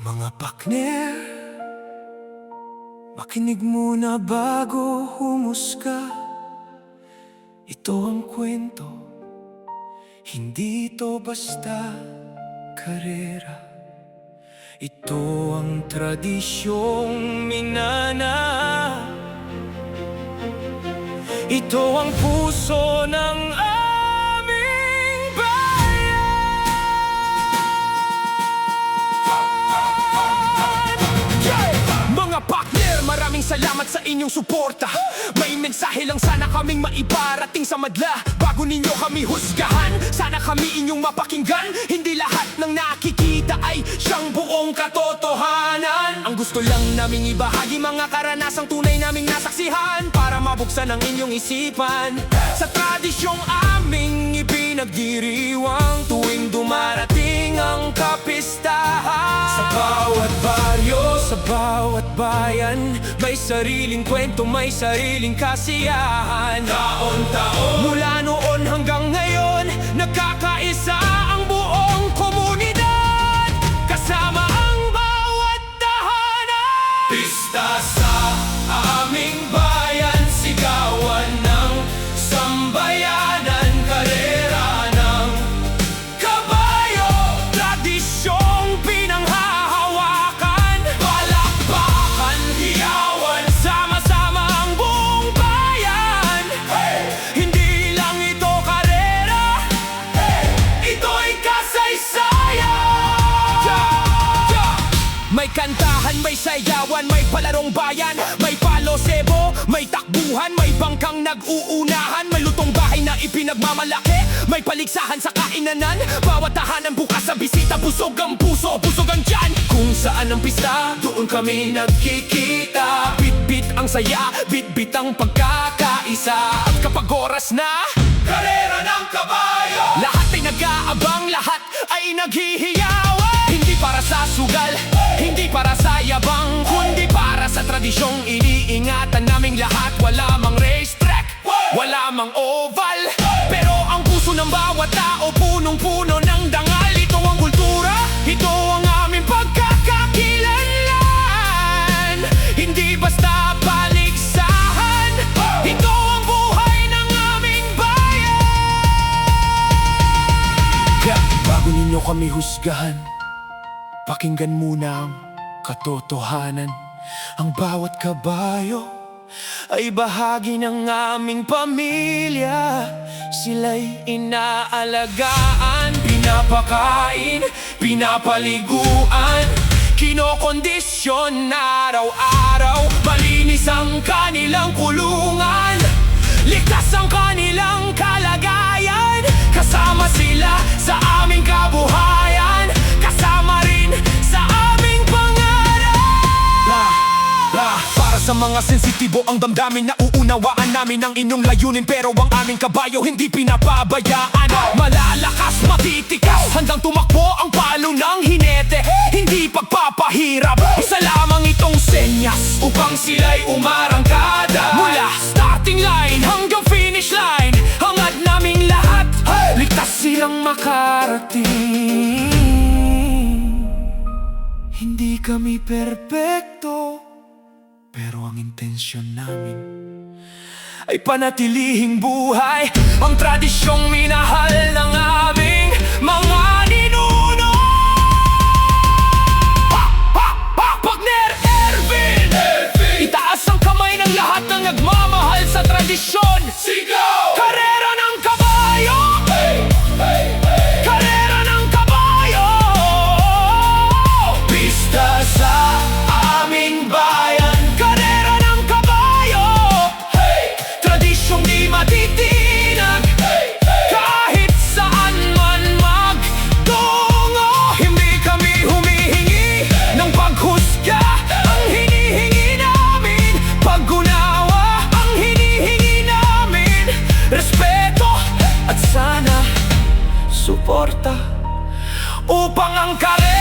Mga partner, makinig muna bago humusga. Ito ang kwento, hindi ito basta karera. Ito ang tradisyong minana. Ito ang puso ng aming bayan. Mga partner, maraming salamat sa inyong suporta. May mensahe lang sana kaming maibarating sa madla. Bago ninyo kami husgahan, sana kami inyong mapakinggan. Hindi lahat ng nakikita ay siyang buong katotohanan. Ang gusto lang naming ibahagi mga karanasang tunay naming nasaksihan, para mabuksan ang inyong isipan sa tradisyong aming ipinagdiriwang tuwing dumarating ang kapistahan. Sa bawat baryo, sa bawat bayan, may sariling kwento, may sariling kasiyahan. Taon-taon, mula noon hanggang ngayon, nagkakaisa ang buong komunidad, kasama ang bawat tahanan. Pista sa aming bayan, sigawan ng sambayanan, karera ng kabayo, tradisyong pinanghahawakan, palakpakan, hiyawan, sama-sama ang buong bayan. Hindi lang ito karera, ito'y kasaysayan. May kantahan, may sayawan, may palarong bayan, may palosebo, may takbuhan, may bangkang nag-uunahan, may lutong bahay na ipinagmamalaki, may paligsahan sa kainanan, bawat tahanan bukas sa bisita, busog ang puso, busog ang tiyan. Kung saan ang pista, doon kami nagkikita. Bit-bit ang saya, bit-bit ang pagkakaisa. At kapag oras na karera ng kabayo, lahat ay nag-aabang, lahat ay naghihiyawan. Hindi para sa sugal, hindi para sa yabang, kundi para sa tradisyong iniingatan naming lahat. Wala mang racetrack, wala mang oval, pero ang puso ng bawat tao punong-puno ng dangal. Ito ang kultura, ito ang aming pagkakakilanlan. Hindi basta paligsahan, ito ang buhay ng aming bayan. Kaya bago ninyo kami husgahan, pakinggan muna ang katotohanan. Ang bawat kabayo ay bahagi ng aming pamilya. Sila'y inaalagaan, pinapakain, pinapaliguan, kinokondisyon araw-araw. Malinis ang kanilang kulungan, ligtas ang kanilang kalagayan. Kasama sila sa aming kabuhayan, kasama rin sa aming pangarap. Para sa mga sensitibo ang damdamin, nauunawaan namin ang inyong layunin, pero ang aming kabayo hindi pinapabayaan. Malalakas, matitikas, handang tumakbo ang palo ng hinete, hindi pagpapahirap. Isa lamang itong senyas upang sila'y umarangkada. Mula starting line hanggang finish line, hangad naming lahat, ligtas silang makarating. Hindi kami perpekto, pero ang intensyon namin ay panatilihing buhay ang tradisyong minahal ng aming mga ninuno. Partner Ervin! Itaas ang kamay ng lahat ng nagmamahal sa tradisyon. Sigaw! Karera ng kabayo! Karera ng kabayo! Pista sa aming bayan, karera ng kabayo. Tradisyong di matitinag, kahit saan man magtungo. Hindi kami humihingi ng paghusga, ang hinihingi namin pag-unawa, ang hinihingi namin respeto, at sana suporta, upang ang karera